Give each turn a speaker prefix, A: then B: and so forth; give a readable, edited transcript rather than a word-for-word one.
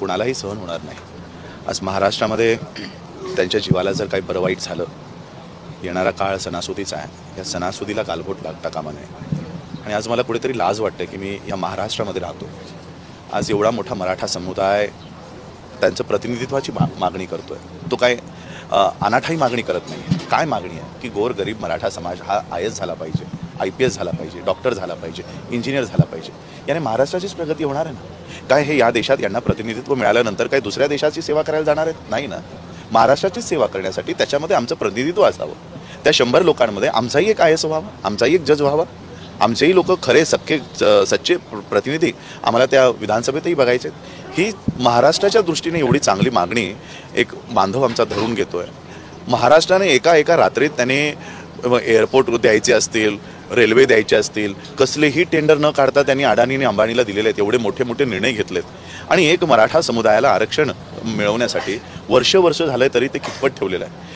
A: कुणालाही सहन होणार नाही। आज महाराष्ट्रामध्ये त्यांच्या जीवाला जर काही बरं वाईट झालं, येणारा काळ सणासुदीचा आहे, या सणासुदीला गालबोट लागता कामा नये। आणि आज मला कुठेतरी लाज वाटते की मी या महाराष्ट्रामध्ये राहतो। आज एवढा मोठा मराठा समुदाय त्यांचं प्रतिनिधित्वाची मागणी करतोय। तो काय अनाठाई मागणी करत नाही। काय मागणी आहे की गोर गरीब मराठा समाज हा IAS झाला पाहिजे, IPS झाला पाहिजे, डॉक्टर झाला पाहिजे, इंजिनियर झाला पाहिजे। याने महाराष्ट्राचीच प्रगती होणार आहे ना। काय हे या देशात यांना प्रतिनिधित्व मिळाल्यानंतर काय दुसऱ्या देशाची सेवा करायला जाणार आहेत? नाही ना। महाराष्ट्राचीच सेवा करण्यासाठी त्याच्यामध्ये आमचं प्रतिनिधित्व असावं। त्या 100 लोकांमध्ये आमचाही एक IAS व्हावा, आमचाही एक जज व्हावा, आमचेही लोक खरे सच्चे प्रतिनिधी आम्हाला त्या विधानसभेतही बघायचे। ही महाराष्ट्राच्या दृष्टीने एवढी चांगली मागणी एक बांधव आमचा धरून घेतोय। महाराष्ट्राने एका रात्रीत त्याने एअरपोर्ट द्यायचे असतील, रेल्वे द्यायचे असतील, कसलेही टेंडर न काढता त्यांनी अडाणीने अंबानीला दिलेले आहेत। एवढे मोठे मोठे निर्णय घेतलेत आणि एक मराठा समुदायाला आरक्षण मिळवण्यासाठी वर्ष झालंय तरी ते कितपत ठेवलेलं आहे।